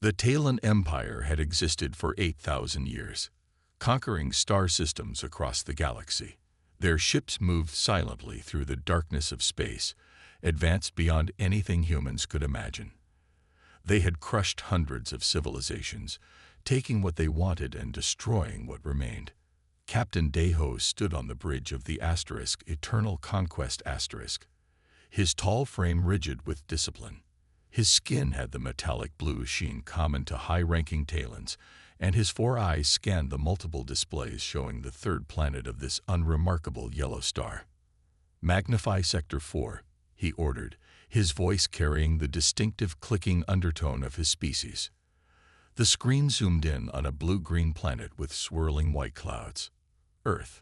The Taalon Empire had existed for 8,000 years, conquering star systems across the galaxy. Their ships moved silently through the darkness of space, advanced beyond anything humans could imagine. They had crushed hundreds of civilizations, taking what they wanted and destroying what remained. Captain Deho stood on the bridge of the asterisk Eternal Conquest asterisk, his tall frame rigid with discipline. His skin had the metallic blue sheen common to high-ranking Taalons, and his 4 eyes scanned the multiple displays showing the third planet of this unremarkable yellow star. "Magnify Sector 4, he ordered, his voice carrying the distinctive clicking undertone of his species. The screen zoomed in on a blue-green planet with swirling white clouds. Earth,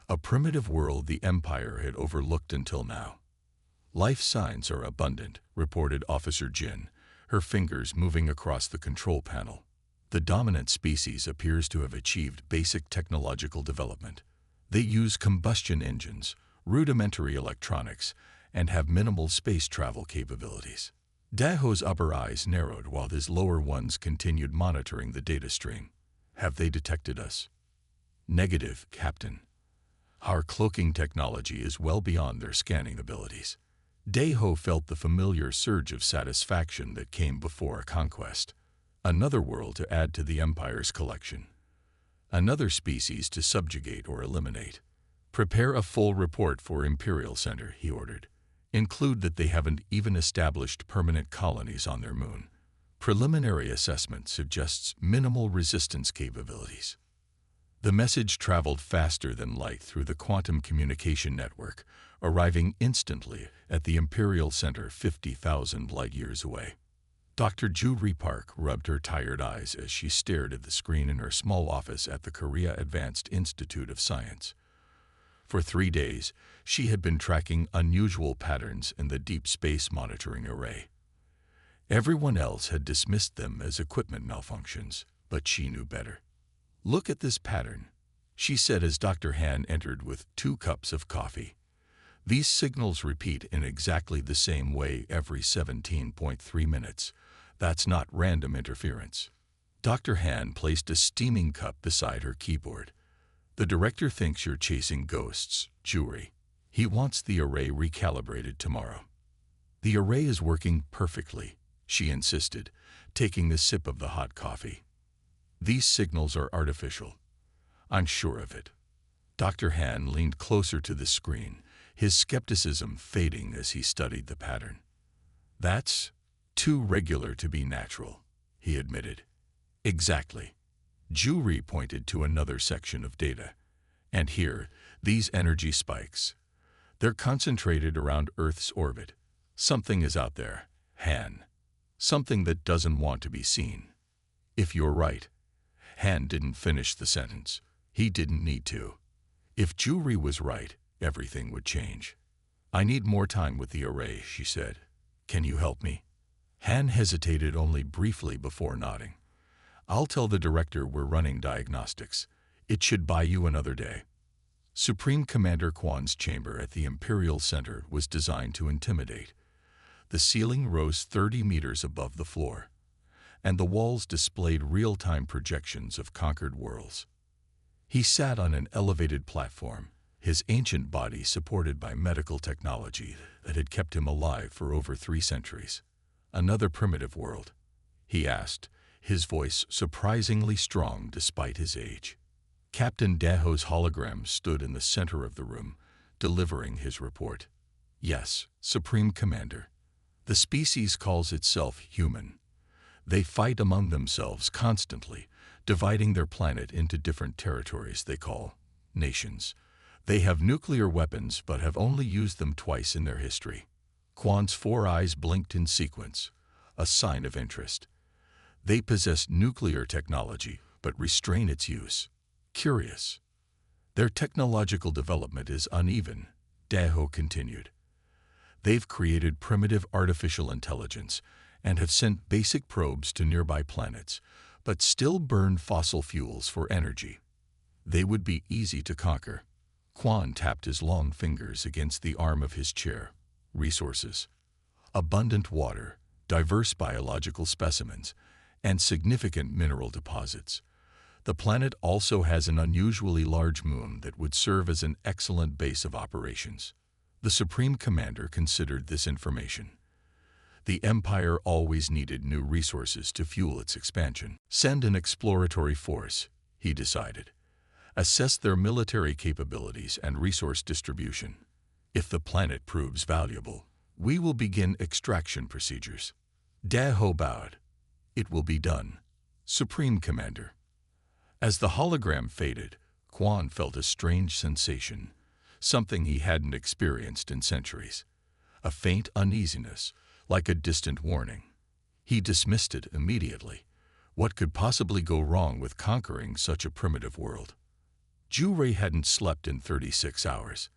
a primitive world the Empire had overlooked until now. "Life signs are abundant," reported Officer Jin, her fingers moving across the control panel. "The dominant species appears to have achieved basic technological development. They use combustion engines, rudimentary electronics, and have minimal space travel capabilities." Daho's upper eyes narrowed while his lower ones continued monitoring the data stream. "Have they detected us?" "Negative, Captain. Our cloaking technology is well beyond their scanning abilities." Deho felt the familiar surge of satisfaction that came before a conquest. Another world to add to the Empire's collection. Another species to subjugate or eliminate. "Prepare a full report for Imperial Center," he ordered. "Include that they haven't even established permanent colonies on their moon. Preliminary assessment suggests minimal resistance capabilities." The message traveled faster than light through the quantum communication network, arriving instantly at the Imperial Center 50,000 light-years away. Dr. Ju Park rubbed her tired eyes as she stared at the screen in her small office at the Korea Advanced Institute of Science. For 3 days, she had been tracking unusual patterns in the Deep Space Monitoring Array. Everyone else had dismissed them as equipment malfunctions, but she knew better. "Look at this pattern," she said as Dr. Han entered with 2 cups of coffee. "These signals repeat in exactly the same way every 17.3 minutes. That's not random interference." Dr. Han placed a steaming cup beside her keyboard. "The director thinks you're chasing ghosts, Juri. He wants the array recalibrated tomorrow." "The array is working perfectly," she insisted, taking a sip of the hot coffee. "These signals are artificial. I'm sure of it." Dr. Han leaned closer to the screen, his skepticism fading as he studied the pattern. "That's too regular to be natural," he admitted. "Exactly." Juri pointed to another section of data. "And here, these energy spikes. They're concentrated around Earth's orbit. Something is out there, Han. Something that doesn't want to be seen. If you're right." Han didn't finish the sentence. He didn't need to. If Juri was right, everything would change. "I need more time with the array," she said. "Can you help me?" Han hesitated only briefly before nodding. "I'll tell the director we're running diagnostics. It should buy you another day." Supreme Commander Kwan's chamber at the Imperial Center was designed to intimidate. The ceiling rose 30 meters above the floor, and the walls displayed real-time projections of conquered worlds. He sat on an elevated platform, his ancient body supported by medical technology that had kept him alive for over 3 centuries. "Another primitive world?" he asked, his voice surprisingly strong despite his age. Captain Daho's hologram stood in the center of the room, delivering his report. "Yes, Supreme Commander. The species calls itself human. They fight among themselves constantly, dividing their planet into different territories they call nations. They have nuclear weapons but have only used them twice in their history." Kwan's 4 eyes blinked in sequence, a sign of interest. "They possess nuclear technology but restrain its use. Curious. Their technological development is uneven," Daho continued. "They've created primitive artificial intelligence and have sent basic probes to nearby planets, but still burn fossil fuels for energy. They would be easy to conquer." Kwan tapped his long fingers against the arm of his chair. "Resources. Abundant water, diverse biological specimens, and significant mineral deposits. The planet also has an unusually large moon that would serve as an excellent base of operations. The Supreme Commander considered this information. The Empire always needed new resources to fuel its expansion. Send an exploratory force, he decided. Assess their military capabilities and resource distribution. If the planet proves valuable, we will begin extraction procedures. Daho bowed. It will be done, Supreme Commander. As the hologram faded, Quan felt a strange sensation, something he hadn't experienced in centuries. A faint uneasiness, like a distant warning. He dismissed it immediately. What could possibly go wrong with conquering such a primitive world? Jure hadn't slept in 36 hours.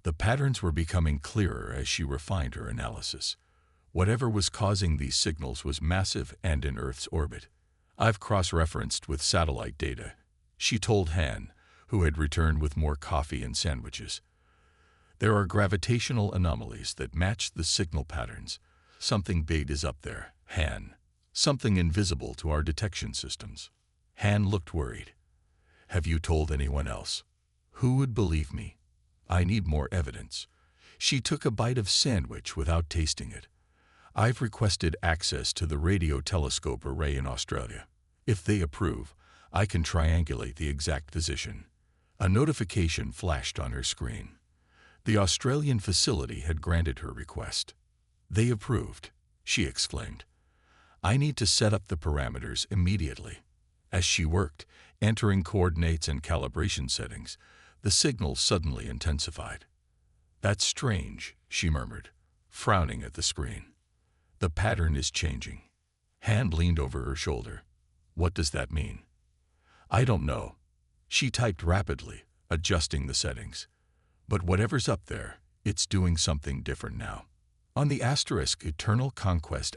The patterns were becoming clearer as she refined her analysis. Whatever was causing these signals was massive and in Earth's orbit. I've cross-referenced with satellite data, she told Han, who had returned with more coffee and sandwiches. There are gravitational anomalies that match the signal patterns. Something big is up there, Han. Something invisible to our detection systems. Han looked worried. Have you told anyone else? Who would believe me? I need more evidence. She took a bite of sandwich without tasting it. I've requested access to the radio telescope array in Australia. If they approve, I can triangulate the exact position. A notification flashed on her screen. The Australian facility had granted her request. They approved, she exclaimed. I need to set up the parameters immediately. As she worked, entering coordinates and calibration settings, the signal suddenly intensified. That's strange, she murmured, frowning at the screen. The pattern is changing. Han leaned over her shoulder. What does that mean? I don't know. She typed rapidly, adjusting the settings. But whatever's up there, it's doing something different now. On the Eternal Conquest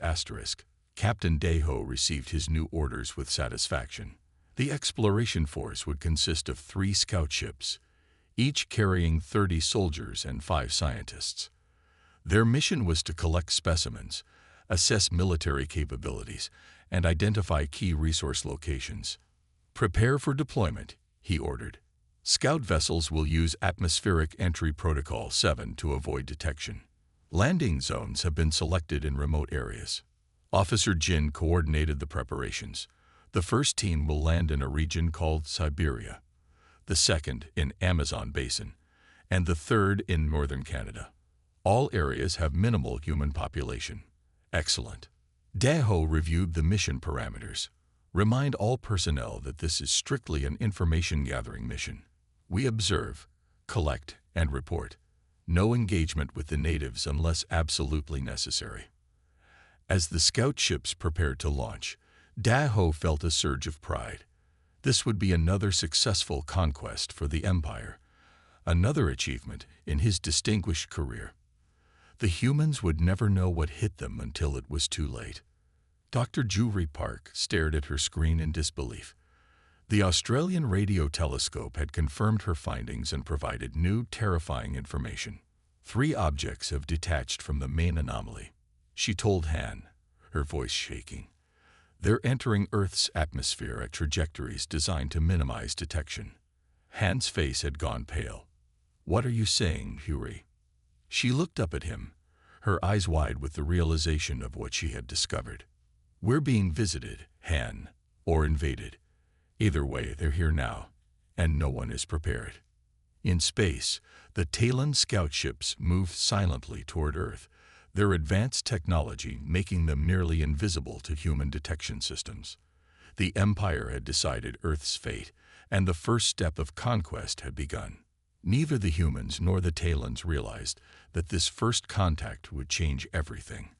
Captain Daho received his new orders with satisfaction. The exploration force would consist of 3 scout ships, each carrying 30 soldiers and 5 scientists. Their mission was to collect specimens, assess military capabilities, and identify key resource locations. Prepare for deployment, he ordered. Scout vessels will use Atmospheric Entry Protocol 7 to avoid detection. Landing zones have been selected in remote areas. Officer Jin coordinated the preparations. The first team will land in a region called Siberia, the second in Amazon Basin, and the third in northern Canada. All areas have minimal human population. Excellent. Daho reviewed the mission parameters. Remind all personnel that this is strictly an information-gathering mission. We observe, collect, and report. No engagement with the natives unless absolutely necessary. As the scout ships prepared to launch, Daho felt a surge of pride. This would be another successful conquest for the Empire, another achievement in his distinguished career. The humans would never know what hit them until it was too late. Dr. Juri Park stared at her screen in disbelief. The Australian radio telescope had confirmed her findings and provided new, terrifying information. 3 objects have detached from the main anomaly, she told Han, her voice shaking. They're entering Earth's atmosphere at trajectories designed to minimize detection. Han's face had gone pale. What are you saying, Huey? She looked up at him, her eyes wide with the realization of what she had discovered. We're being visited, Han, or invaded. Either way, they're here now, and no one is prepared. In space, the Taalon scout ships moved silently toward Earth, their advanced technology making them nearly invisible to human detection systems. The Empire had decided Earth's fate, and the first step of conquest had begun. Neither the humans nor the Taalons realized that this first contact would change everything,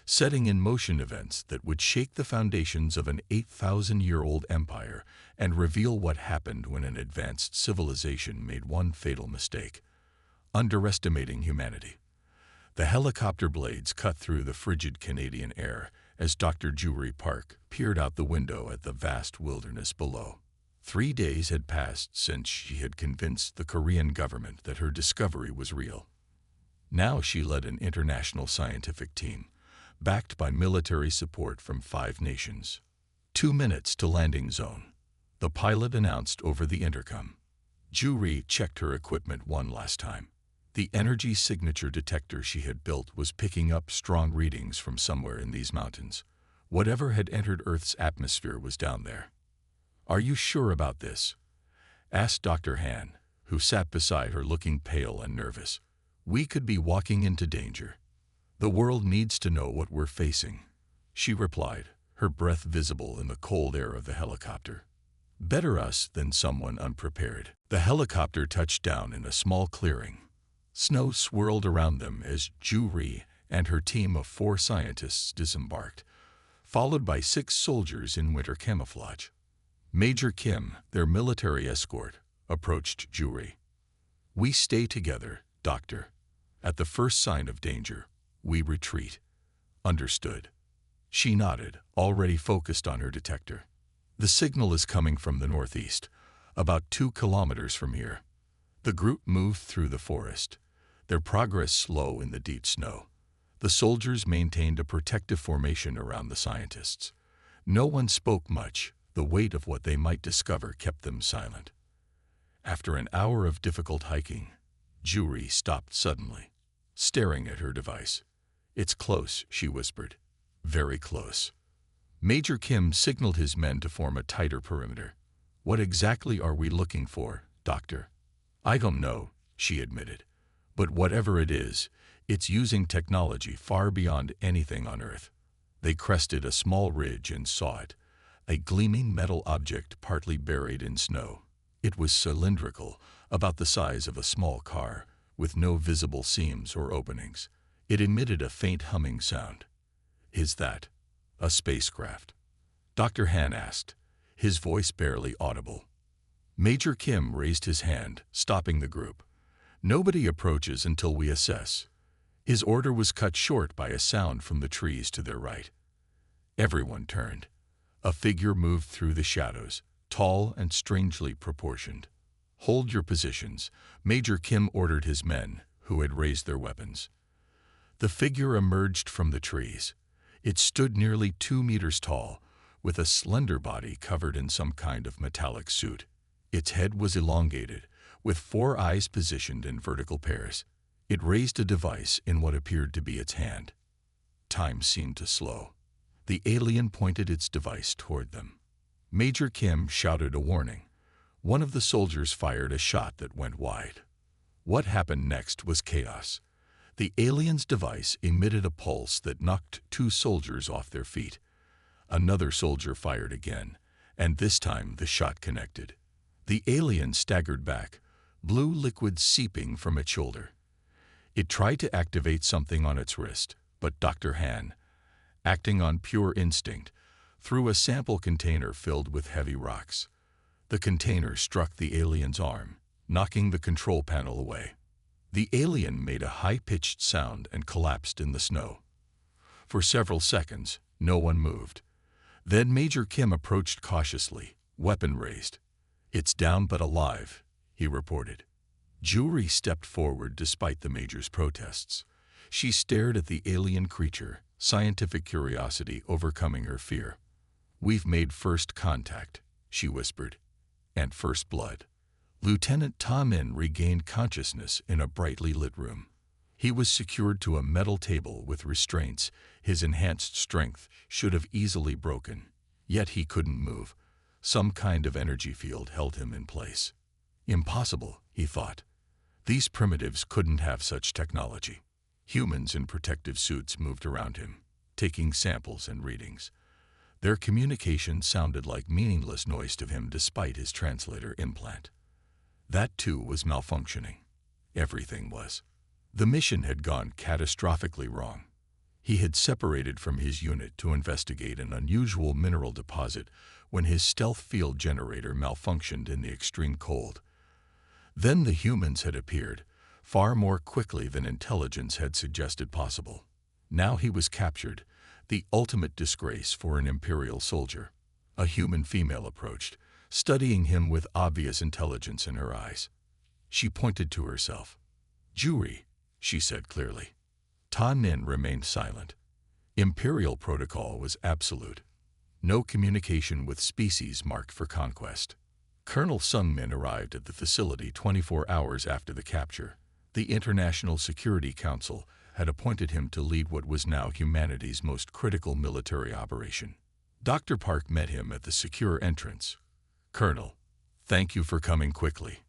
setting in motion events that would shake the foundations of an 8,000-year-old empire and reveal what happened when an advanced civilization made one fatal mistake: underestimating humanity. The helicopter blades cut through the frigid Canadian air as Dr. Juri Park peered out the window at the vast wilderness below. 3 days had passed since she had convinced the Korean government that her discovery was real. Now she led an international scientific team, backed by military support from 5 nations. 2 minutes to landing zone, the pilot announced over the intercom. Juri checked her equipment one last time. The energy signature detector she had built was picking up strong readings from somewhere in these mountains. Whatever had entered Earth's atmosphere was down there. "Are you sure about this?" asked Dr. Han, who sat beside her looking pale and nervous. "We could be walking into danger. The world needs to know what we're facing," she replied, her breath visible in the cold air of the helicopter. "Better us than someone unprepared." The helicopter touched down in a small clearing. Snow swirled around them as Juri and her team of 4 scientists disembarked, followed by 6 soldiers in winter camouflage. Major Kim, their military escort, approached Juri. "We stay together, Doctor. At the first sign of danger, we retreat." "Understood." She nodded, already focused on her detector. "The signal is coming from the northeast, about 2 kilometers from here." The group moved through the forest, their progress slow in the deep snow. The soldiers maintained a protective formation around the scientists. No one spoke much. The weight of what they might discover kept them silent. After an hour of difficult hiking, Juri stopped suddenly, staring at her device. "It's close," she whispered. "Very close." Major Kim signaled his men to form a tighter perimeter. "What exactly are we looking for, Doctor?" "I don't know," she admitted. "But whatever it is, it's using technology far beyond anything on Earth." They crested a small ridge and saw it, a gleaming metal object partly buried in snow. It was cylindrical, about the size of a small car, with no visible seams or openings. It emitted a faint humming sound. "Is that a spacecraft?" Dr. Han asked, his voice barely audible. Major Kim raised his hand, stopping the group. "Nobody approaches until we assess." His order was cut short by a sound from the trees to their right. Everyone turned. A figure moved through the shadows, tall and strangely proportioned. "Hold your positions," Major Kim ordered his men, who had raised their weapons. The figure emerged from the trees. It stood nearly 2 meters tall, with a slender body covered in some kind of metallic suit. Its head was elongated, with 4 eyes positioned in vertical pairs. It raised a device in what appeared to be its hand. Time seemed to slow. The alien pointed its device toward them. Major Kim shouted a warning. One of the soldiers fired a shot that went wide. What happened next was chaos. The alien's device emitted a pulse that knocked 2 soldiers off their feet. Another soldier fired again, and this time the shot connected. The alien staggered back, blue liquid seeping from its shoulder. It tried to activate something on its wrist, but Dr. Han, acting on pure instinct, threw a sample container filled with heavy rocks. The container struck the alien's arm, knocking the control panel away. The alien made a high-pitched sound and collapsed in the snow. For several seconds, no one moved. Then Major Kim approached cautiously, weapon raised. "It's down but alive," he reported. Juri stepped forward despite the Major's protests. She stared at the alien creature, scientific curiosity overcoming her fear. "We've made first contact," she whispered. "And first blood." Lieutenant Taalon regained consciousness in a brightly lit room. He was secured to a metal table with restraints his enhanced strength should have easily broken. Yet he couldn't move. Some kind of energy field held him in place. Impossible, he thought. These primitives couldn't have such technology. Humans in protective suits moved around him, taking samples and readings. Their communication sounded like meaningless noise to him despite his translator implant. That too was malfunctioning. Everything was. The mission had gone catastrophically wrong. He had separated from his unit to investigate an unusual mineral deposit when his stealth field generator malfunctioned in the extreme cold. Then the humans had appeared, far more quickly than intelligence had suggested possible. Now he was captured, the ultimate disgrace for an Imperial soldier. A human female approached, studying him with obvious intelligence in her eyes. She pointed to herself. "Juri," she said clearly. Taalon remained silent. Imperial protocol was absolute. No communication with species marked for conquest. Colonel Sung Min arrived at the facility 24 hours after the capture. The International Security Council had appointed him to lead what was now humanity's most critical military operation. Dr. Park met him at the secure entrance. "Colonel, thank you for coming quickly."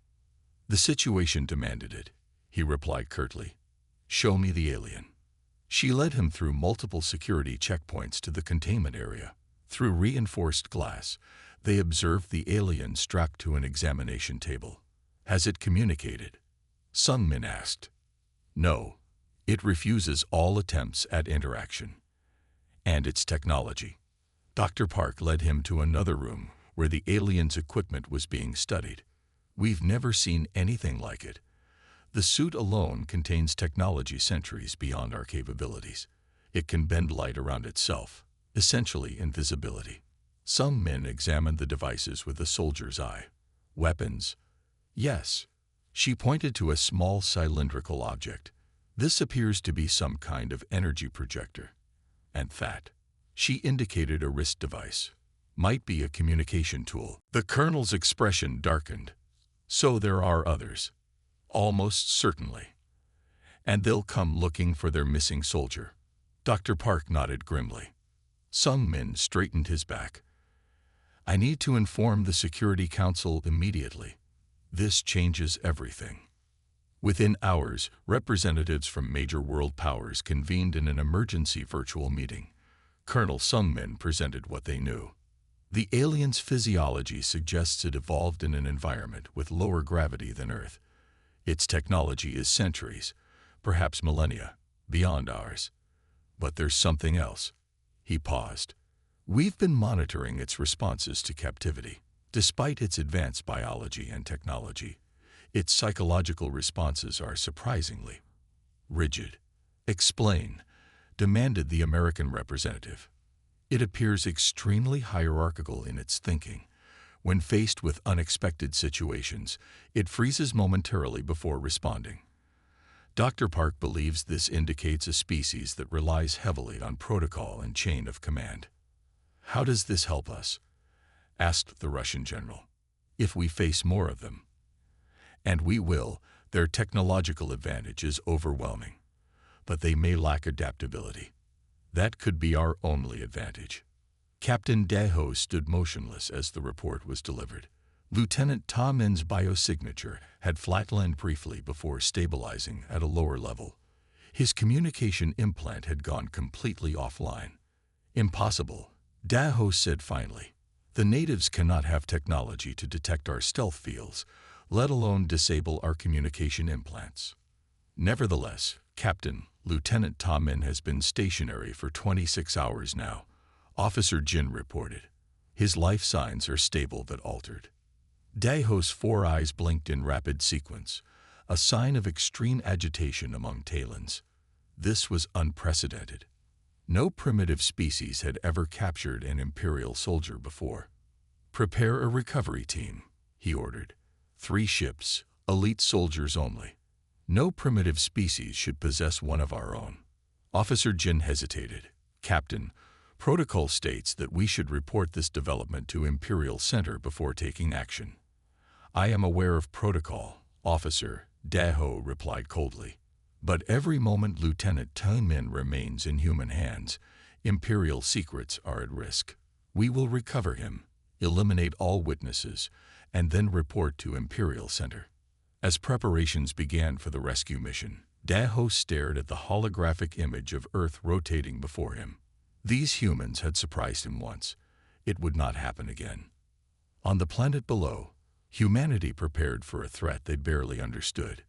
"The situation demanded it," he replied curtly. "Show me the alien." She led him through multiple security checkpoints to the containment area. Through reinforced glass, they observed the alien strapped to an examination table. "Has it communicated?" Sung Min asked. "No, it refuses all attempts at interaction." "And its technology?" Dr. Park led him to another room where the alien's equipment was being studied. "We've never seen anything like it. The suit alone contains technology centuries beyond our capabilities. It can bend light around itself, essentially invisibility." Some men examined the devices with a soldier's eye. "Weapons?" "Yes." She pointed to a small cylindrical object. "This appears to be some kind of energy projector." "And that?" She indicated a wrist device. "Might be a communication tool." The colonel's expression darkened. "So there are others." "Almost certainly. And they'll come looking for their missing soldier." Dr. Park nodded grimly. Sung Min straightened his back. "I need to inform the Security Council immediately. This changes everything." Within hours, representatives from major world powers convened in an emergency virtual meeting. Colonel Sung Min presented what they knew. The alien's physiology suggests it evolved in an environment with lower gravity than Earth. Its technology is centuries, perhaps millennia, beyond ours. But there's something else. He paused. "We've been monitoring its responses to captivity. Despite its advanced biology and technology, its psychological responses are surprisingly rigid." "Explain," demanded the American representative. "It appears extremely hierarchical in its thinking. When faced with unexpected situations, it freezes momentarily before responding." Dr. Park believes this indicates a species that relies heavily on protocol and chain of command. "How does this help us?" asked the Russian general. "If we face more of them." "And we will. Their technological advantage is overwhelming. But they may lack adaptability. That could be our only advantage." Captain Daho stood motionless as the report was delivered. Lieutenant Taalon's biosignature had flatlined briefly before stabilizing at a lower level. His communication implant had gone completely offline. "Impossible," Daho said finally. "The natives cannot have technology to detect our stealth fields, let alone disable our communication implants." "Nevertheless, Captain, Lieutenant Taalon has been stationary for 26 hours now," Officer Jin reported. "His life signs are stable but altered." Daho's 4 eyes blinked in rapid sequence, a sign of extreme agitation among Taalons. This was unprecedented. No primitive species had ever captured an Imperial soldier before. "Prepare a recovery team," he ordered. 3 ships, elite soldiers only. No primitive species should possess one of our own." Officer Jin hesitated. "Captain, protocol states that we should report this development to Imperial Center before taking action." "I am aware of protocol, Officer," Daho replied coldly. "But every moment Lieutenant Taalon remains in human hands, Imperial secrets are at risk. We will recover him, eliminate all witnesses, and then report to Imperial Center." As preparations began for the rescue mission, Daho stared at the holographic image of Earth rotating before him. These humans had surprised him once. It would not happen again. On the planet below, humanity prepared for a threat they barely understood.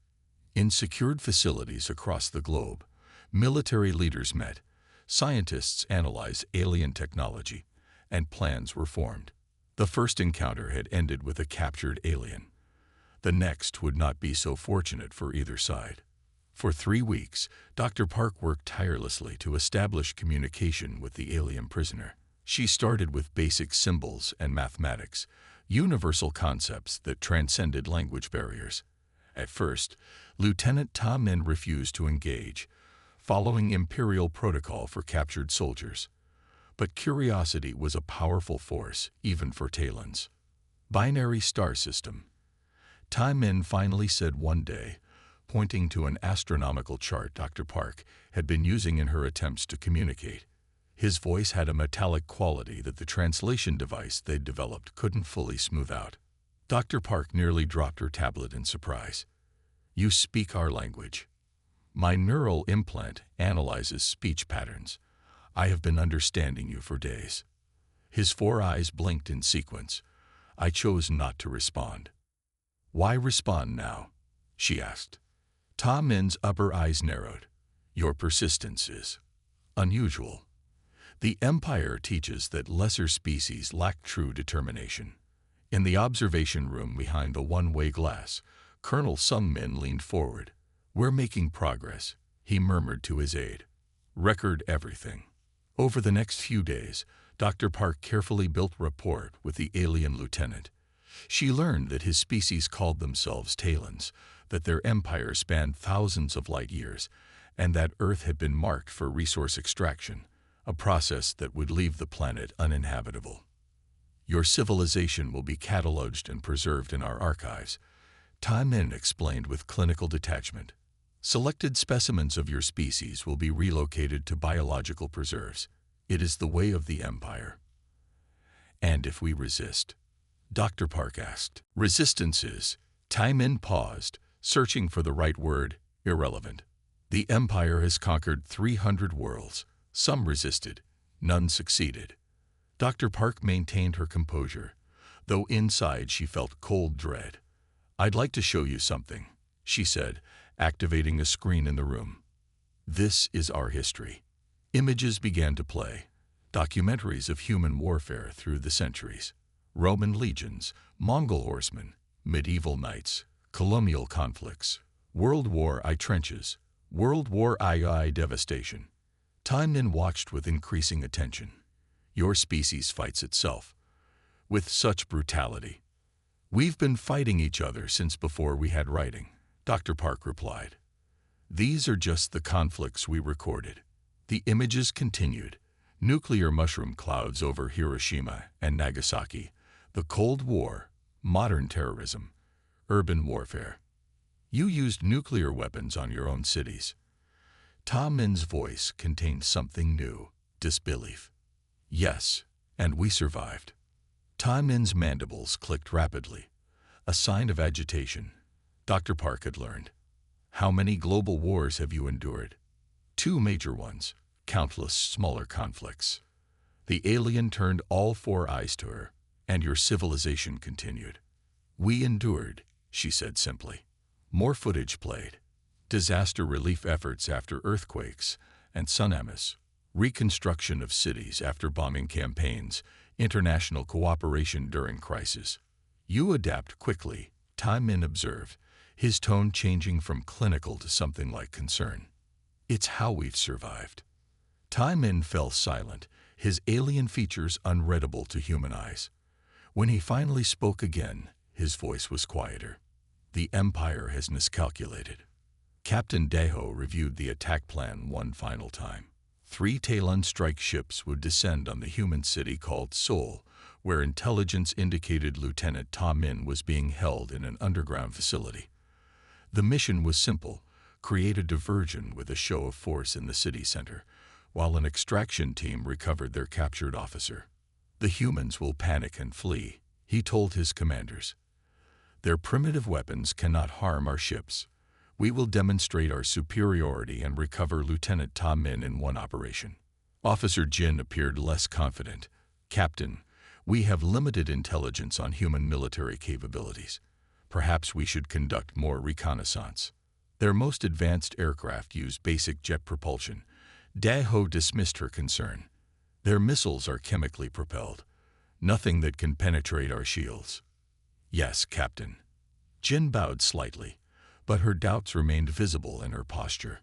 In secured facilities across the globe, military leaders met, scientists analyzed alien technology, and plans were formed. The first encounter had ended with a captured alien. The next would not be so fortunate for either side. For 3 weeks, Dr. Park worked tirelessly to establish communication with the alien prisoner. She started with basic symbols and mathematics, universal concepts that transcended language barriers. At first, Lieutenant Taalon refused to engage, following Imperial protocol for captured soldiers. But curiosity was a powerful force, even for Taalon's binary star system. Tiemin finally said one day, pointing to an astronomical chart Dr. Park had been using in her attempts to communicate. His voice had a metallic quality that the translation device they'd developed couldn't fully smooth out. Dr. Park nearly dropped her tablet in surprise. "You speak our language." "My neural implant analyzes speech patterns. I have been understanding you for days." His 4 eyes blinked in sequence. I chose not to respond. "Why respond now?" she asked. Ta Min's upper eyes narrowed. "Your persistence is unusual. The Empire teaches that lesser species lack true determination." In the observation room behind the one-way glass, Colonel Sung Min leaned forward. "We're making progress," he murmured to his aide. "Record everything." Over the next few days, Dr. Park carefully built rapport with the alien lieutenant. She learned that his species called themselves Taalons, that their empire spanned thousands of light years, and that Earth had been marked for resource extraction, a process that would leave the planet uninhabitable. "Your civilization will be cataloged and preserved in our archives," Ta Min explained with clinical detachment. "Selected specimens of your species will be relocated to biological preserves. It is the way of the Empire." "And if we resist?" Dr. Park asked. "Resistance is," Ta Min paused, searching for the right word, "irrelevant. The Empire has conquered 300 worlds. Some resisted, none succeeded." Dr. Park maintained her composure, though inside she felt cold dread. "I'd like to show you something," she said, activating a screen in the room. "This is our history." Images began to play, documentaries of human warfare through the centuries. Roman legions, Mongol horsemen, medieval knights, colonial conflicts, World War I trenches, World War II devastation. Ta Min watched with increasing attention. "Your species fights itself. With such brutality." "We've been fighting each other since before we had writing," Dr. Park replied. "These are just the conflicts we recorded." The images continued. Nuclear mushroom clouds over Hiroshima and Nagasaki, the Cold War, modern terrorism, urban warfare. "You used nuclear weapons on your own cities." Ta Min's voice contained something new, disbelief. "Yes, and we survived." Ta Min's mandibles clicked rapidly, a sign of agitation. Dr. Park had learned. "How many global wars have you endured?" "2 major ones, countless smaller conflicts." The alien turned all 4 eyes to her. "And your civilization continued." "We endured," she said simply. More footage played. Disaster relief efforts after earthquakes and tsunamis, reconstruction of cities after bombing campaigns, international cooperation during crisis. "You adapt quickly," Ta Min observed, his tone changing from clinical to something like concern. "It's how we've survived." Ta Min fell silent, his alien features unreadable to human eyes. When he finally spoke again, his voice was quieter. "The Empire has miscalculated." Captain Daho reviewed the attack plan one final time. 3 Taalon strike ships would descend on the human city called Seoul, where intelligence indicated Lieutenant Ta Min was being held in an underground facility. The mission was simple: create a diversion with a show of force in the city center, while an extraction team recovered their captured officer. "The humans will panic and flee," he told his commanders. "Their primitive weapons cannot harm our ships. We will demonstrate our superiority and recover Lieutenant Ta Min in one operation." Officer Jin appeared less confident. "Captain, we have limited intelligence on human military capabilities. Perhaps we should conduct more reconnaissance." Their most advanced aircraft use basic jet propulsion. Daho dismissed her concern. "Their missiles are chemically propelled. Nothing that can penetrate our shields." "Yes, Captain." Jin bowed slightly, but her doubts remained visible in her posture.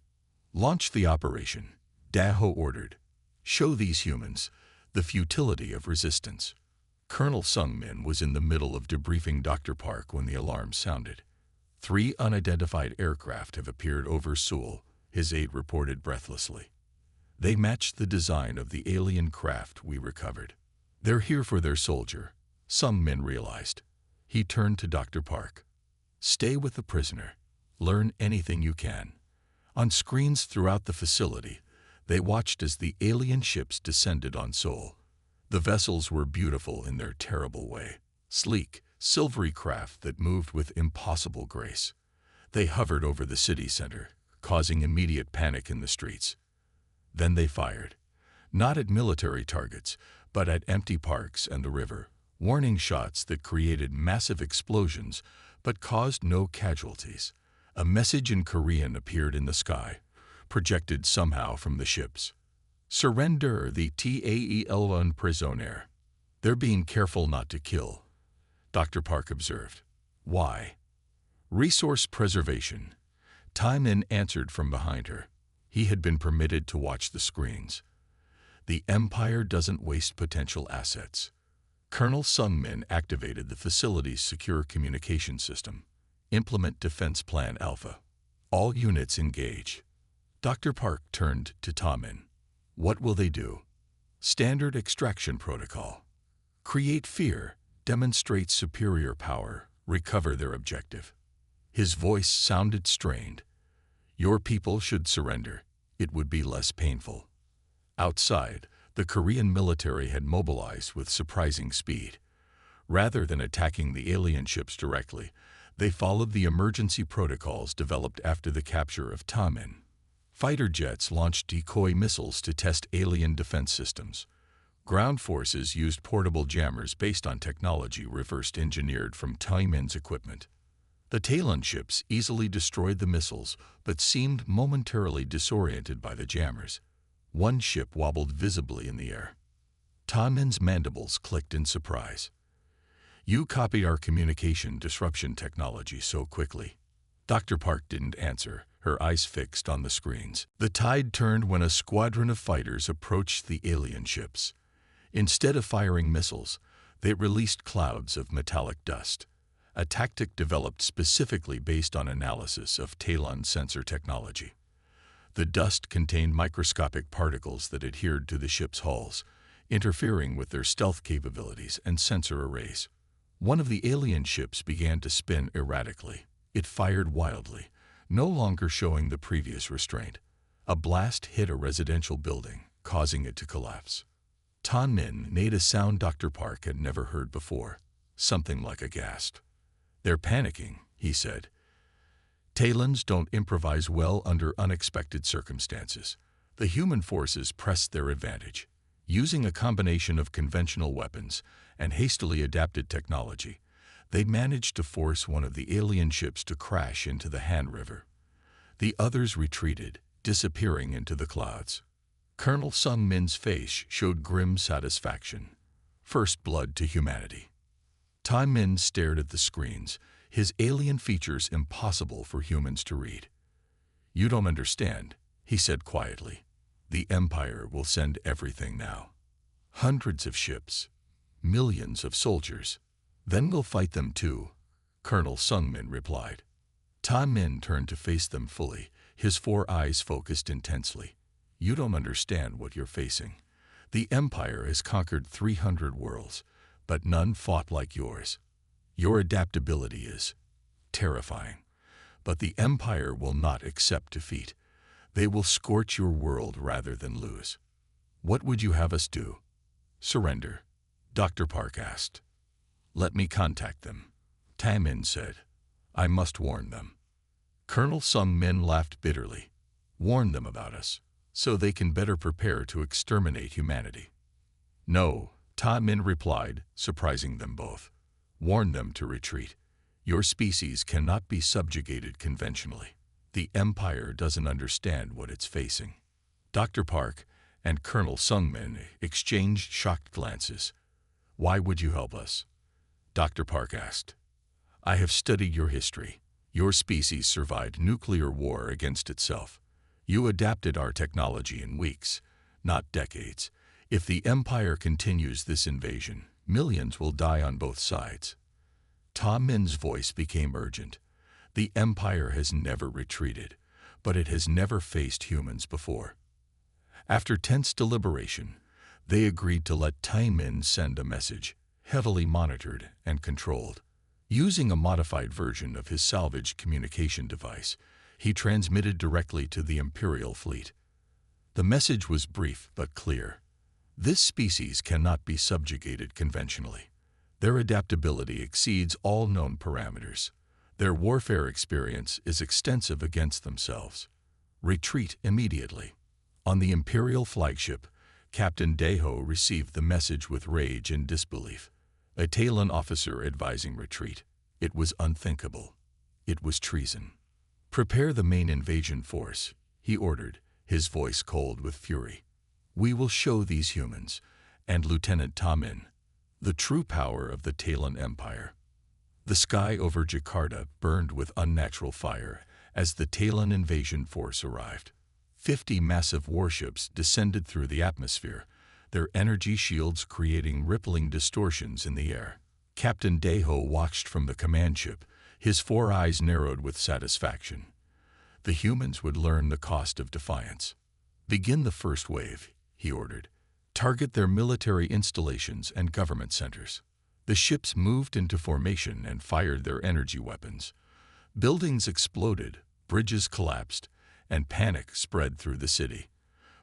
"Launch the operation," Daho ordered. "Show these humans the futility of resistance." Colonel Sung Min was in the middle of debriefing Dr. Park when the alarm sounded. 3 unidentified aircraft have appeared over Seoul," his aide reported breathlessly. They match the design of the alien craft we recovered. They're here for their soldier, some men realized. He turned to Dr. Park. Stay with the prisoner. Learn anything you can. On screens throughout the facility, they watched as the alien ships descended on Seoul. The vessels were beautiful in their terrible way. Sleek, silvery craft that moved with impossible grace. They hovered over the city center, causing immediate panic in the streets. Then they fired. Not at military targets, but at empty parks and the river. Warning shots that created massive explosions but caused no casualties. A message in Korean appeared in the sky, projected somehow from the ships. Surrender the Taalon prisoner. They're being careful not to kill, Dr. Park observed. Why? Resource preservation. Taalon answered from behind her. He had been permitted to watch the screens. The Empire doesn't waste potential assets. Colonel Sungmin activated the facility's secure communication system. Implement Defense Plan Alpha. All units engage. Dr. Park turned to Taalon. What will they do? Standard extraction protocol. Create fear, demonstrate superior power, recover their objective. His voice sounded strained. Your people should surrender. It would be less painful. Outside, the Korean military had mobilized with surprising speed. Rather than attacking the alien ships directly, they followed the emergency protocols developed after the capture of Taalon. Fighter jets launched decoy missiles to test alien defense systems. Ground forces used portable jammers based on technology reversed engineered from Taalon's equipment. The Taalon ships easily destroyed the missiles, but seemed momentarily disoriented by the jammers. One ship wobbled visibly in the air. Taalon's mandibles clicked in surprise. You copied our communication disruption technology so quickly. Dr. Park didn't answer, her eyes fixed on the screens. The tide turned when a squadron of fighters approached the alien ships. Instead of firing missiles, they released clouds of metallic dust, a tactic developed specifically based on analysis of Taalon sensor technology. The dust contained microscopic particles that adhered to the ship's hulls, interfering with their stealth capabilities and sensor arrays. One of the alien ships began to spin erratically. It fired wildly, no longer showing the previous restraint. A blast hit a residential building, causing it to collapse. Taalon made a sound Dr. Park had never heard before, something like a gasp. They're panicking, he said. Taalons don't improvise well under unexpected circumstances. The human forces pressed their advantage. Using a combination of conventional weapons and hastily adapted technology, they managed to force one of the alien ships to crash into the Han River. The others retreated, disappearing into the clouds. Colonel Sungmin's face showed grim satisfaction. First blood to humanity. Taalon stared at the screens, his alien features impossible for humans to read. You don't understand, he said quietly. The Empire will send everything now. Hundreds of ships, millions of soldiers. Then we'll fight them too, Colonel Sungmin replied. Taalon turned to face them fully, his 4 eyes focused intensely. You don't understand what you're facing. The Empire has conquered 300 worlds, but none fought like yours. Your adaptability is terrifying. But the Empire will not accept defeat. They will scorch your world rather than lose. What would you have us do? Surrender, Dr. Park asked. Let me contact them, Taalon said. I must warn them. Colonel Sungmin laughed bitterly. Warn them about us, so they can better prepare to exterminate humanity. No, Taalon replied, surprising them both. Warn them to retreat. Your species cannot be subjugated conventionally. The Empire doesn't understand what it's facing. Dr. Park and Colonel Sungmin exchanged shocked glances. Why would you help us? Dr. Park asked. I have studied your history. Your species survived nuclear war against itself. You adapted our technology in weeks, not decades. If the Empire continues this invasion, millions will die on both sides. Taalon's voice became urgent. The Empire has never retreated, but it has never faced humans before. After tense deliberation, they agreed to let Taalon send a message, heavily monitored and controlled. Using a modified version of his salvage communication device, he transmitted directly to the Imperial fleet. The message was brief but clear. This species cannot be subjugated conventionally. Their adaptability exceeds all known parameters. Their warfare experience is extensive against themselves. Retreat immediately. On the Imperial flagship, Captain Deho received the message with rage and disbelief. A Taalon officer advising retreat. It was unthinkable. It was treason. "Prepare the main invasion force," he ordered, his voice cold with fury. "We will show these humans, and Lieutenant Taalon, the true power of the Taalon Empire." The sky over Jakarta burned with unnatural fire as the Taalon invasion force arrived. 50 massive warships descended through the atmosphere, their energy shields creating rippling distortions in the air. Captain Deho watched from the command ship, his 4 eyes narrowed with satisfaction. The humans would learn the cost of defiance. "Begin the first wave," he ordered. "Target their military installations and government centers." The ships moved into formation and fired their energy weapons. Buildings exploded, bridges collapsed, and panic spread through the city.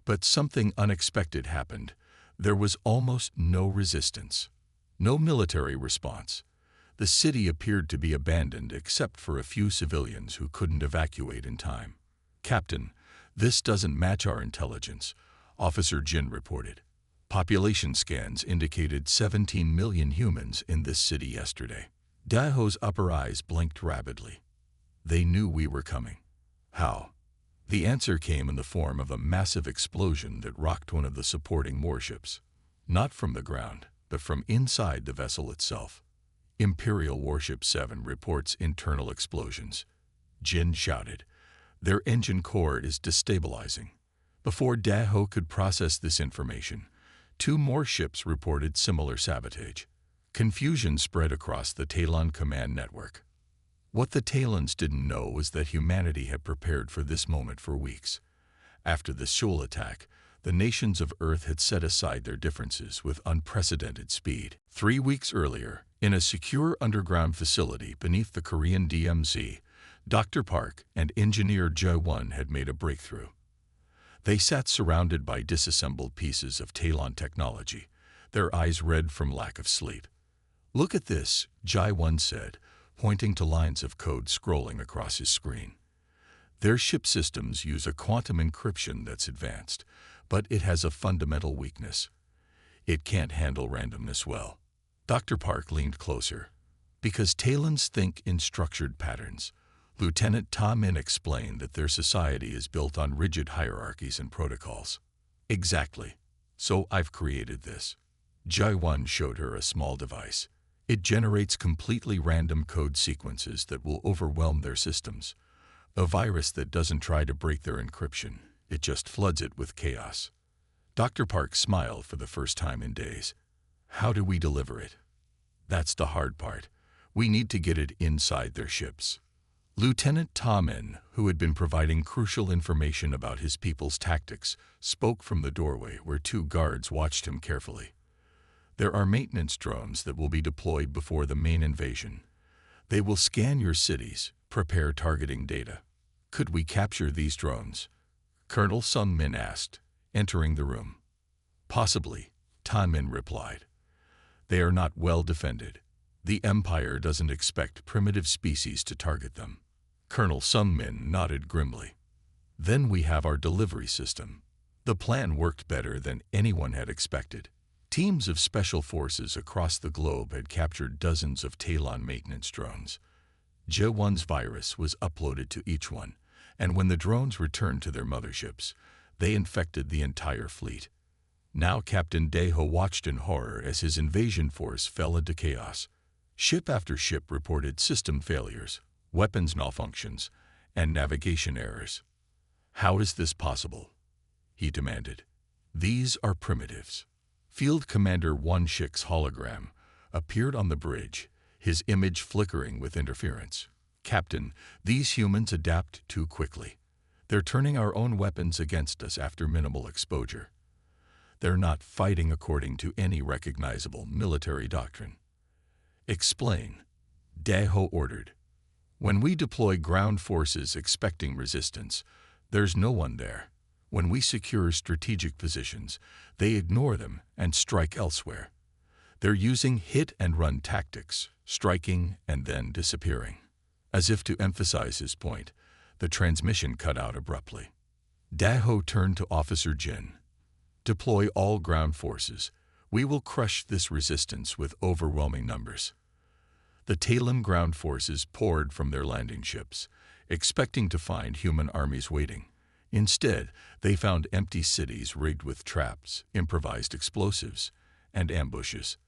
But something unexpected happened. There was almost no resistance. No military response. The city appeared to be abandoned except for a few civilians who couldn't evacuate in time. "Captain, this doesn't match our intelligence," Officer Jin reported. "Population scans indicated 17 million humans in this city yesterday." Daho's upper eyes blinked rapidly. "They knew we were coming." "How?" The answer came in the form of a massive explosion that rocked one of the supporting warships. Not from the ground, but from inside the vessel itself. "Imperial Warship 7 reports internal explosions," Jin shouted. "Their engine core is destabilizing." Before Daho could process this information, 2 more ships reported similar sabotage. Confusion spread across the Taalon command network. What the Taalons didn't know was that humanity had prepared for this moment for weeks. After the Seoul attack, the nations of Earth had set aside their differences with unprecedented speed. 3 weeks earlier, in a secure underground facility beneath the Korean DMZ, Dr. Park and engineer Jae-won had made a breakthrough. They sat surrounded by disassembled pieces of Taalon technology, their eyes red from lack of sleep. "Look at this," Jae-won said, pointing to lines of code scrolling across his screen. "Their ship systems use a quantum encryption that's advanced, but it has a fundamental weakness. It can't handle randomness well." Dr. Park leaned closer. "Because Taalons think in structured patterns." Lieutenant Taalon explained that their society is built on rigid hierarchies and protocols. "Exactly. So I've created this." Jae-won showed her a small device. "It generates completely random code sequences that will overwhelm their systems. A virus that doesn't try to break their encryption. It just floods it with chaos." Dr. Park smiled for the first time in days. "How do we deliver it?" "That's the hard part. We need to get it inside their ships." Lieutenant Taalon, who had been providing crucial information about his people's tactics, spoke from the doorway where 2 guards watched him carefully. "There are maintenance drones that will be deployed before the main invasion. They will scan your cities, prepare targeting data." "Could we capture these drones?" Colonel Sun-min asked, entering the room. "Possibly," Taalon replied. "They are not well defended. The Empire doesn't expect primitive species to target them." Colonel Sun-min nodded grimly. "Then we have our delivery system." The plan worked better than anyone had expected. Teams of special forces across the globe had captured dozens of Taalon maintenance drones. Jae-won's virus was uploaded to each one, and when the drones returned to their motherships, they infected the entire fleet. Now Captain Deho watched in horror as his invasion force fell into chaos. Ship after ship reported system failures, weapons malfunctions, and navigation errors. "How is this possible?" he demanded. "These are primitives." Field Commander Won-shik's hologram appeared on the bridge, his image flickering with interference. "Captain, these humans adapt too quickly. They're turning our own weapons against us after minimal exposure. They're not fighting according to any recognizable military doctrine. Explain, Daeho ordered. When we deploy ground forces expecting resistance, there's no one there. When we secure strategic positions, they ignore them and strike elsewhere. They're using hit-and-run tactics, striking and then disappearing. As if to emphasize his point, the transmission cut out abruptly. Daeho turned to Officer Jin. Deploy all ground forces. We will crush this resistance with overwhelming numbers. The Taalon ground forces poured from their landing ships, expecting to find human armies waiting. Instead, they found empty cities rigged with traps, improvised explosives, and ambushes.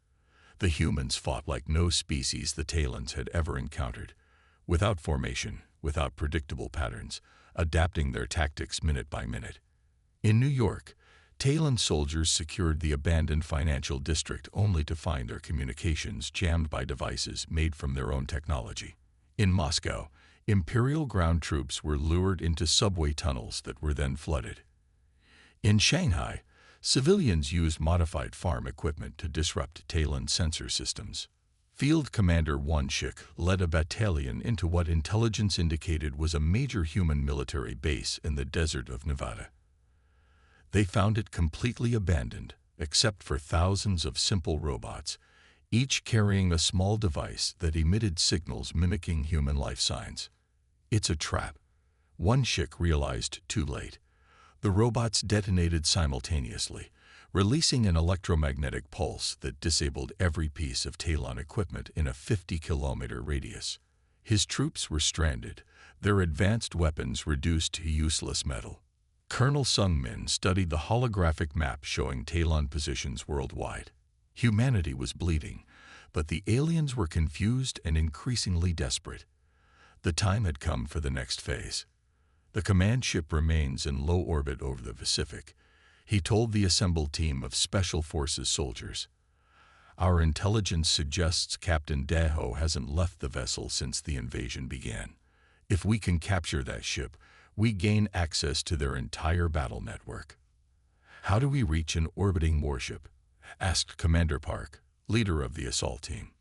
The humans fought like no species the Taalons had ever encountered, without formation, without predictable patterns, adapting their tactics minute by minute. In New York, Taalon soldiers secured the abandoned financial district only to find their communications jammed by devices made from their own technology. In Moscow, Imperial ground troops were lured into subway tunnels that were then flooded. In Shanghai, civilians used modified farm equipment to disrupt Taalon sensor systems. Field Commander Wanshik led a battalion into what intelligence indicated was a major human military base in the desert of Nevada. They found it completely abandoned, except for thousands of simple robots, each carrying a small device that emitted signals mimicking human life signs. It's a trap. Wanshik realized too late. The robots detonated simultaneously, releasing an electromagnetic pulse that disabled every piece of Taalon equipment in a 50-kilometer radius. His troops were stranded, their advanced weapons reduced to useless metal. Colonel Sung-min studied the holographic map showing Taalon positions worldwide. Humanity was bleeding, but the aliens were confused and increasingly desperate. The time had come for the next phase. The command ship remains in low orbit over the Pacific, he told the assembled team of Special Forces soldiers. Our intelligence suggests Captain Daeho hasn't left the vessel since the invasion began. If we can capture that ship, we gain access to their entire battle network. How do we reach an orbiting warship? Asked Commander Park, leader of the assault team.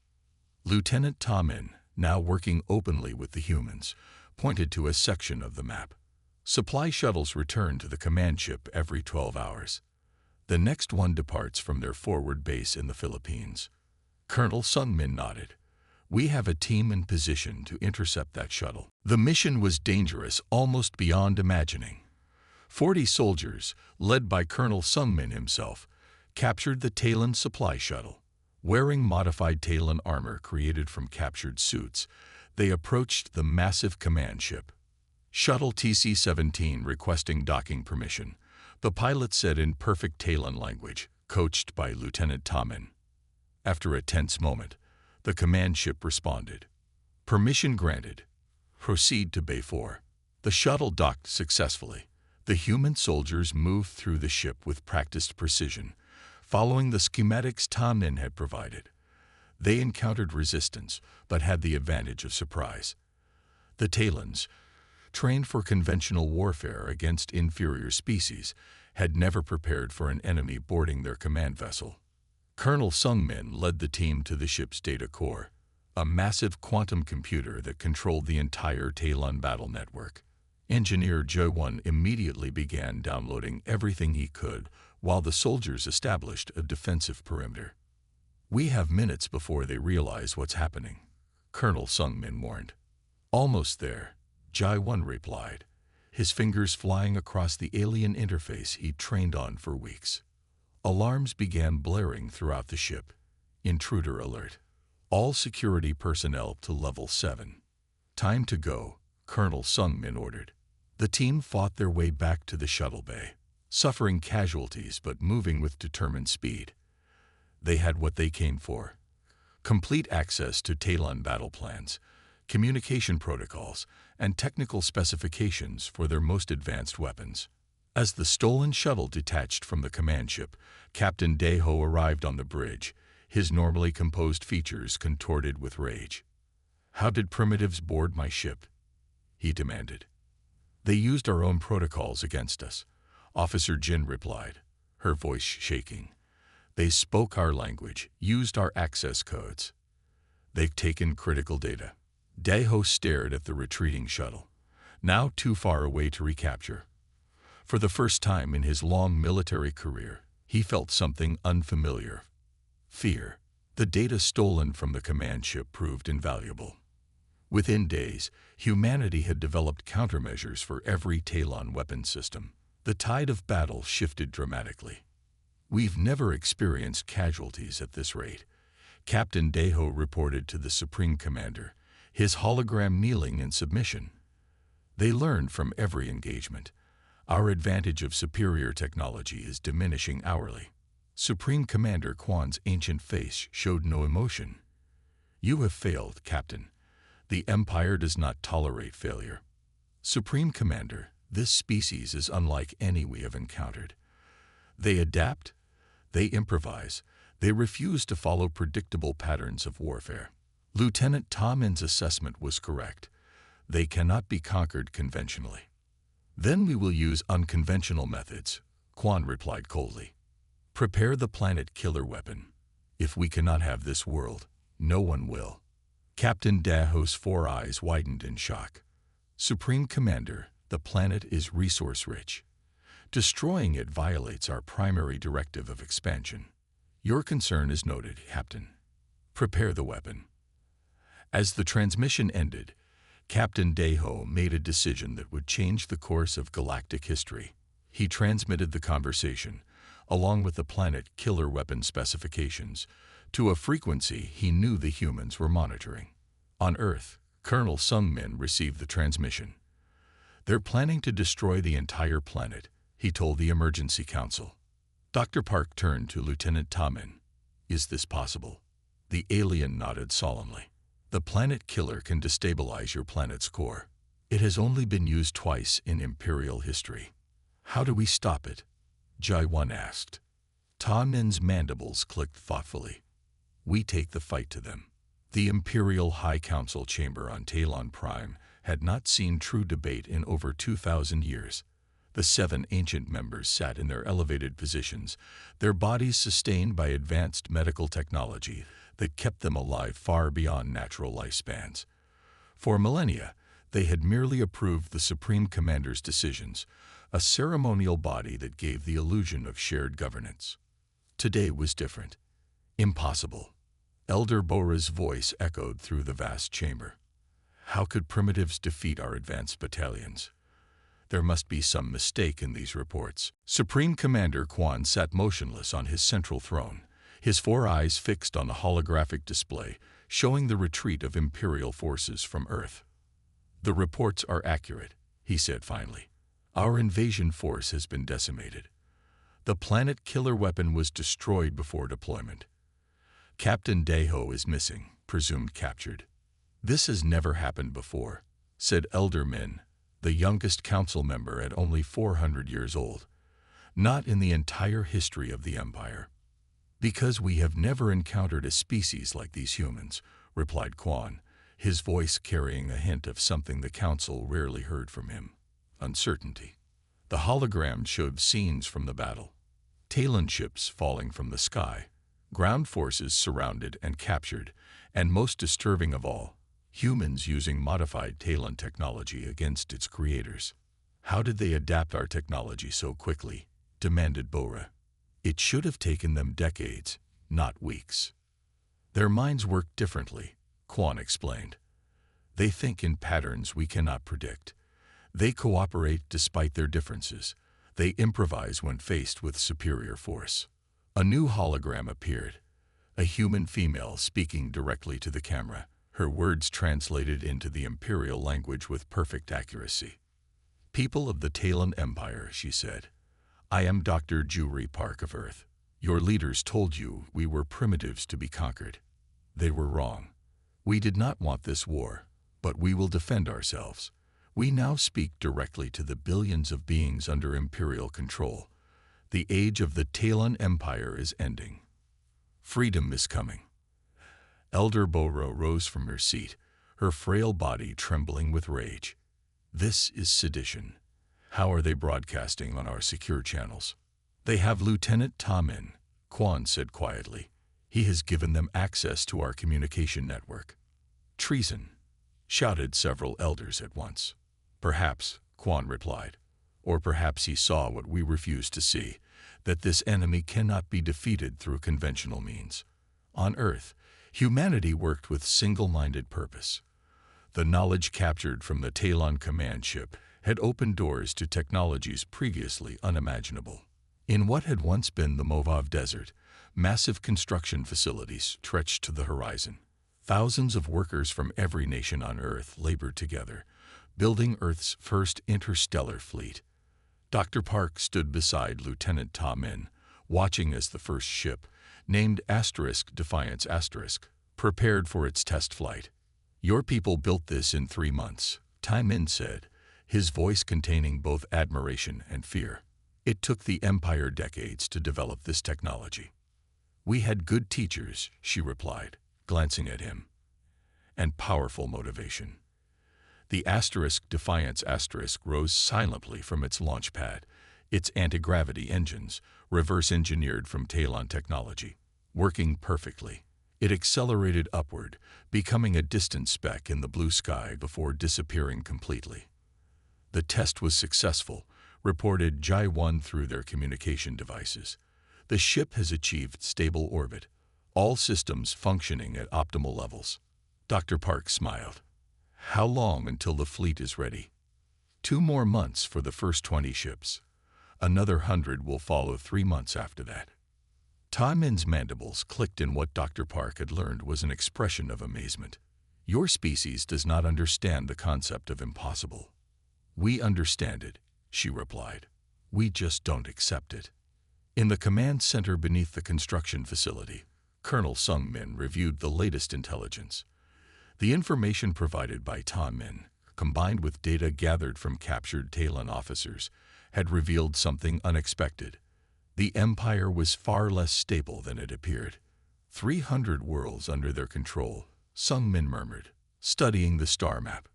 Lieutenant Taalon, now working openly with the humans, pointed to a section of the map. Supply shuttles return to the command ship every 12 hours. The next one departs from their forward base in the Philippines. Colonel Sung-min nodded. We have a team in position to intercept that shuttle. The mission was dangerous, almost beyond imagining. 40 soldiers, led by Colonel Sung-min himself, captured the Taalon supply shuttle. Wearing modified Taalon armor created from captured suits, they approached the massive command ship. Shuttle TC-17 requesting docking permission, the pilot said in perfect Taalon language, coached by Lieutenant Taalon. After a tense moment, the command ship responded. Permission granted. Proceed to Bay 4. The shuttle docked successfully. The human soldiers moved through the ship with practiced precision, following the schematics Taalon had provided. They encountered resistance, but had the advantage of surprise. The Taalons, trained for conventional warfare against inferior species, had never prepared for an enemy boarding their command vessel. Colonel Sung-min led the team to the ship's data core, a massive quantum computer that controlled the entire Taalon battle network. Engineer Jae-won immediately began downloading everything he could while the soldiers established a defensive perimeter. We have minutes before they realize what's happening, Colonel Sung-min warned. Almost there, Jae-won replied, his fingers flying across the alien interface he'd trained on for weeks. Alarms began blaring throughout the ship. Intruder alert. All security personnel to level 7. Time to go, Colonel Sung-min ordered. The team fought their way back to the shuttle bay, suffering casualties but moving with determined speed. They had what they came for: complete access to Taalon battle plans, communication protocols, and technical specifications for their most advanced weapons. As the stolen shuttle detached from the command ship, Captain Daeho arrived on the bridge, his normally composed features contorted with rage. How did primitives board my ship? He demanded. They used our own protocols against us, Officer Jin replied, her voice shaking. They spoke our language, used our access codes. They've taken critical data. Daeho stared at the retreating shuttle, now too far away to recapture. For the first time in his long military career, he felt something unfamiliar. Fear. The data stolen from the command ship proved invaluable. Within days, humanity had developed countermeasures for every Taalon weapon system. The tide of battle shifted dramatically. We've never experienced casualties at this rate, Captain Daeho reported to the Supreme Commander, his hologram kneeling in submission. They learned from every engagement. Our advantage of superior technology is diminishing hourly. Supreme Commander Quan's ancient face showed no emotion. You have failed, Captain. The Empire does not tolerate failure. Supreme Commander, this species is unlike any we have encountered. They adapt, they improvise, they refuse to follow predictable patterns of warfare. Lieutenant Taalon's assessment was correct. They cannot be conquered conventionally. Then we will use unconventional methods, Quan replied coldly. Prepare the planet killer weapon. If we cannot have this world, no one will. Captain Daeho's 4 eyes widened in shock. Supreme Commander, the planet is resource-rich. Destroying it violates our primary directive of expansion. Your concern is noted, Captain. Prepare the weapon. As the transmission ended, Captain Daeho made a decision that would change the course of galactic history. He transmitted the conversation, along with the planet killer weapon specifications, to a frequency he knew the humans were monitoring. On Earth, Colonel Sungmin received the transmission. They're planning to destroy the entire planet, he told the Emergency Council. Dr. Park turned to Lieutenant Taalon. Is this possible? The alien nodded solemnly. The planet killer can destabilize your planet's core. It has only been used twice in Imperial history. How do we stop it? Jai-Wan asked. Taalon's mandibles clicked thoughtfully. We take the fight to them. The Imperial High Council chamber on Taalon Prime had not seen true debate in over 2,000 years. The 7 ancient members sat in their elevated positions, their bodies sustained by advanced medical technology that kept them alive far beyond natural lifespans. For millennia, they had merely approved the Supreme Commander's decisions, a ceremonial body that gave the illusion of shared governance. Today was different. Impossible. Elder Bora's voice echoed through the vast chamber. How could primitives defeat our advanced battalions? There must be some mistake in these reports. Supreme Commander Quan sat motionless on his central throne, his 4 eyes fixed on the holographic display, showing the retreat of Imperial forces from Earth. The reports are accurate, he said finally. Our invasion force has been decimated. The planet killer weapon was destroyed before deployment. Captain Daeho is missing, presumed captured. This has never happened before, said Elder Min, the youngest council member at only 400 years old. Not in the entire history of the Empire. Because we have never encountered a species like these humans, replied Quan, his voice carrying a hint of something the council rarely heard from him. Uncertainty. The hologram showed scenes from the battle. Taalon ships falling from the sky, ground forces surrounded and captured, and most disturbing of all, humans using modified Taalon technology against its creators. How did they adapt our technology so quickly? Demanded Bora. It should have taken them decades, not weeks. Their minds work differently, Quan explained. They think in patterns we cannot predict. They cooperate despite their differences. They improvise when faced with superior force. A new hologram appeared, a human female speaking directly to the camera, her words translated into the Imperial language with perfect accuracy. People of the Taalon Empire, she said. I am Dr. Juri Park of Earth. Your leaders told you we were primitives to be conquered. They were wrong. We did not want this war, but we will defend ourselves. We now speak directly to the billions of beings under Imperial control. The age of the Taalon Empire is ending. Freedom is coming. Elder Boro rose from her seat, her frail body trembling with rage. This is Sedition. How are they broadcasting on our secure channels? They have Lieutenant Taalon, Quan said quietly. He has given them access to our communication network. Treason, shouted several elders at once. Perhaps, Quan replied, or perhaps he saw what we refuse to see, that this enemy cannot be defeated through conventional means. On Earth, humanity worked with single-minded purpose. The knowledge captured from the Taalon command ship had opened doors to technologies previously unimaginable. In what had once been the Mojave Desert, massive construction facilities stretched to the horizon. Thousands of workers from every nation on Earth labored together, building Earth's first interstellar fleet. Dr. Park stood beside Lieutenant Taalon, watching as the first ship, named Defiance prepared for its test flight. Your people built this in 3 months, Taalon said, his voice containing both admiration and fear. It took the Empire decades to develop this technology. We had good teachers, she replied, glancing at him, and powerful motivation. The Defiance rose silently from its launch pad, its anti-gravity engines, reverse-engineered from Taalon technology, working perfectly. It accelerated upward, becoming a distant speck in the blue sky before disappearing completely. The test was successful, reported Jai-1 through their communication devices. The ship has achieved stable orbit, all systems functioning at optimal levels. Dr. Park smiled. How long until the fleet is ready? 2 more months for the first 20 ships. Another 100 will follow 3 months after that. Taalon's mandibles clicked in what Dr. Park had learned was an expression of amazement. Your species does not understand the concept of impossible. We understand it, she replied. We just don't accept it. In the command center beneath the construction facility, Colonel Sung-min reviewed the latest intelligence. The information provided by Taalon, combined with data gathered from captured Taalon officers, had revealed something unexpected. The Empire was far less stable than it appeared. 300 worlds under their control, Sung-min murmured, studying the star map.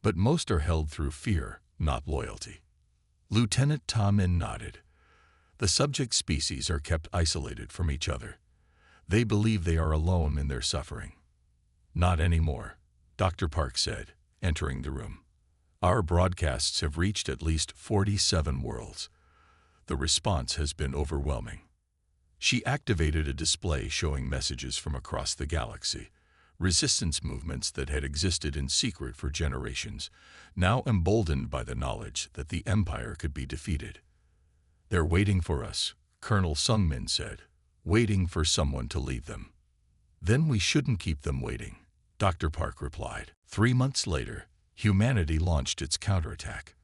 But most are held through fear, not loyalty. Lieutenant Taalon nodded. The subject species are kept isolated from each other. They believe they are alone in their suffering. Not anymore, Dr. Park said, entering the room. Our broadcasts have reached at least 47 worlds. The response has been overwhelming. She activated a display showing messages from across the galaxy, resistance movements that had existed in secret for generations, now emboldened by the knowledge that the Empire could be defeated. They're waiting for us, Colonel Sung-min said, waiting for someone to lead them. Then we shouldn't keep them waiting, Dr. Park replied. 3 months later, humanity launched its counterattack.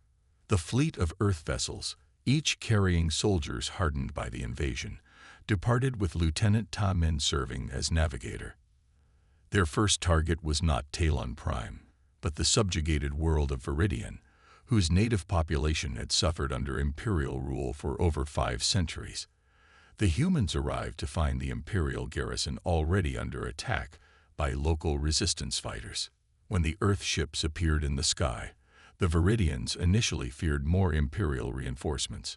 The fleet of Earth vessels, each carrying soldiers hardened by the invasion, departed with Lieutenant Taalon serving as navigator. Their first target was not Taalon Prime, but the subjugated world of Viridian, whose native population had suffered under imperial rule for over 5 centuries. The humans arrived to find the imperial garrison already under attack by local resistance fighters. When the Earth ships appeared in the sky, the Viridians initially feared more imperial reinforcements.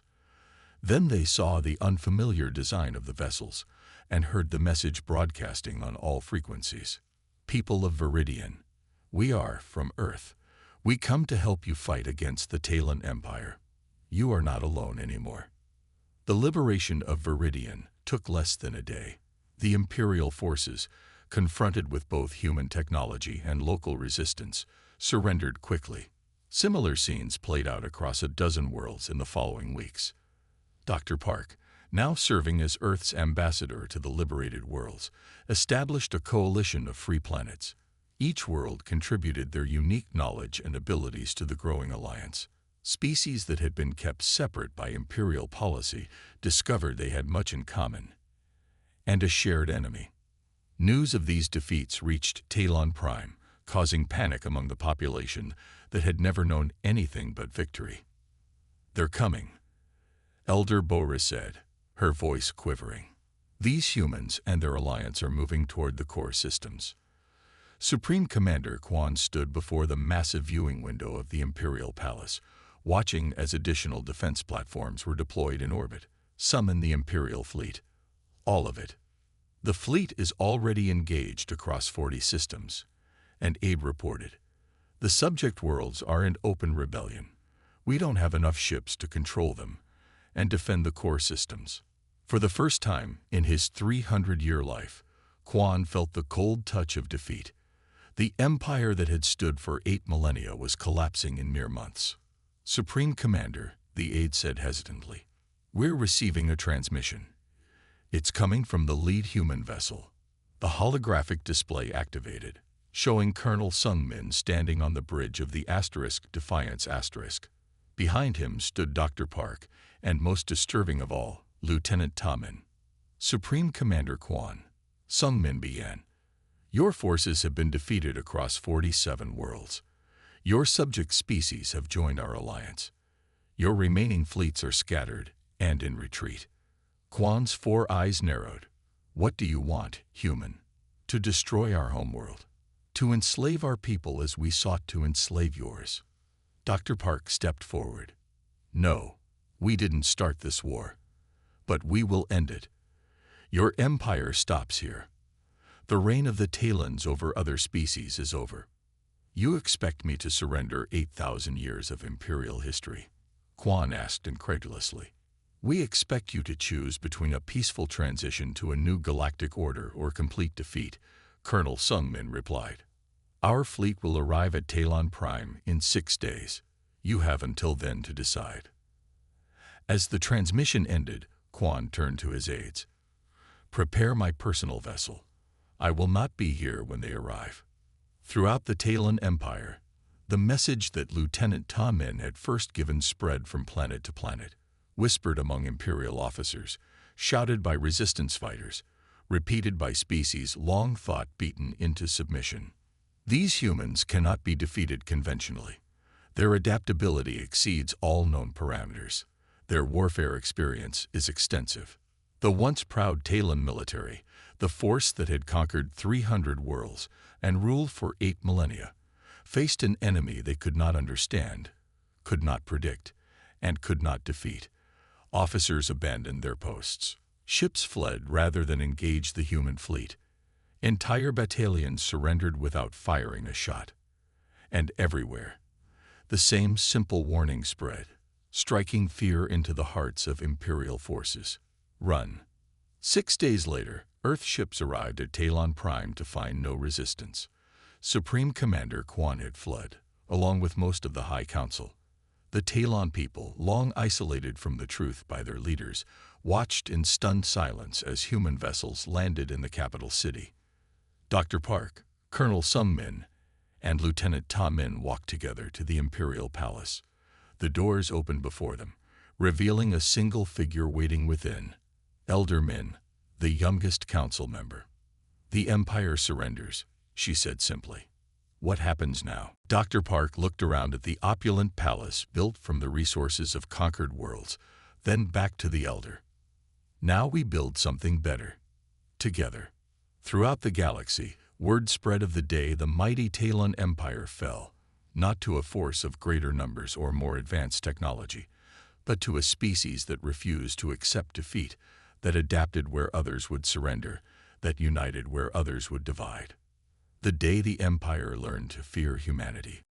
Then they saw the unfamiliar design of the vessels and heard the message broadcasting on all frequencies. People of Viridian, we are from Earth. We come to help you fight against the Taalon Empire. You are not alone anymore. The liberation of Viridian took less than a day. The imperial forces, confronted with both human technology and local resistance, surrendered quickly. Similar scenes played out across a dozen worlds in the following weeks. Dr. Park, now serving as Earth's ambassador to the liberated worlds, established a coalition of free planets. Each world contributed their unique knowledge and abilities to the growing alliance. Species that had been kept separate by imperial policy discovered they had much in common, and a shared enemy. News of these defeats reached Taalon Prime, causing panic among the population that had never known anything but victory. They're coming, Elder Boris said, her voice quivering. These humans and their alliance are moving toward the core systems. Supreme Commander Quan stood before the massive viewing window of the Imperial Palace, watching as additional defense platforms were deployed in orbit. Some in the Imperial fleet. All of it. The fleet is already engaged across 40 systems. And Abe reported, "The subject worlds are in open rebellion. We don't have enough ships to control them and defend the core systems." For the first time in his 300-year life, Quan felt the cold touch of defeat. The empire that had stood for 8 millennia was collapsing in mere months. "Supreme Commander," the aide said hesitantly, "we're receiving a transmission. It's coming from the lead human vessel." The holographic display activated, showing Colonel Sung-min standing on the bridge of the Defiance *. Behind him stood Dr. Park, and most disturbing of all, Lieutenant Taalon. "Supreme Commander Quan," Sung-min began, "your forces have been defeated across 47 worlds. Your subject species have joined our alliance. Your remaining fleets are scattered and in retreat." Quan's 4 eyes narrowed. "What do you want, human? To destroy our homeworld? To enslave our people as we sought to enslave yours?" Dr. Park stepped forward. "No, we didn't start this war. But we will end it. Your empire stops here. The reign of the Taalons over other species is over. You expect me to surrender 8,000 years of imperial history?" Quan asked incredulously. "We expect you to choose between a peaceful transition to a new galactic order or complete defeat," Colonel Sung-min replied. "Our fleet will arrive at Taalon Prime in 6 days. You have until then to decide." As the transmission ended, Quan turned to his aides. "Prepare my personal vessel. I will not be here when they arrive." Throughout the Taalon Empire, the message that Lieutenant Taalon had first given spread from planet to planet, whispered among Imperial officers, shouted by resistance fighters, repeated by species long thought beaten into submission. These humans cannot be defeated conventionally. Their adaptability exceeds all known parameters. Their warfare experience is extensive. The once proud Taalon military, the force that had conquered 300 worlds and ruled for 8 millennia, faced an enemy they could not understand, could not predict, and could not defeat. Officers abandoned their posts. Ships fled rather than engage the human fleet. Entire battalions surrendered without firing a shot. And everywhere, the same simple warning spread, striking fear into the hearts of Imperial forces. Run. 6 days later, Earth ships arrived at Taalon Prime to find no resistance. Supreme Commander Quan had fled, along with most of the High Council. The Taalon people, long isolated from the truth by their leaders, watched in stunned silence as human vessels landed in the capital city. Dr. Park, Colonel Sung-min, and Lieutenant Ta-min walked together to the Imperial Palace. The doors opened before them, revealing a single figure waiting within. Elder Min, the youngest council member. "The Empire surrenders," she said simply. "What happens now?" Dr. Park looked around at the opulent palace built from the resources of conquered worlds, then back to the Elder. "Now we build something better. Together." Throughout the galaxy, word spread of the day the mighty Taalon Empire fell, not to a force of greater numbers or more advanced technology, but to a species that refused to accept defeat, that adapted where others would surrender, that united where others would divide. The day the Empire learned to fear humanity.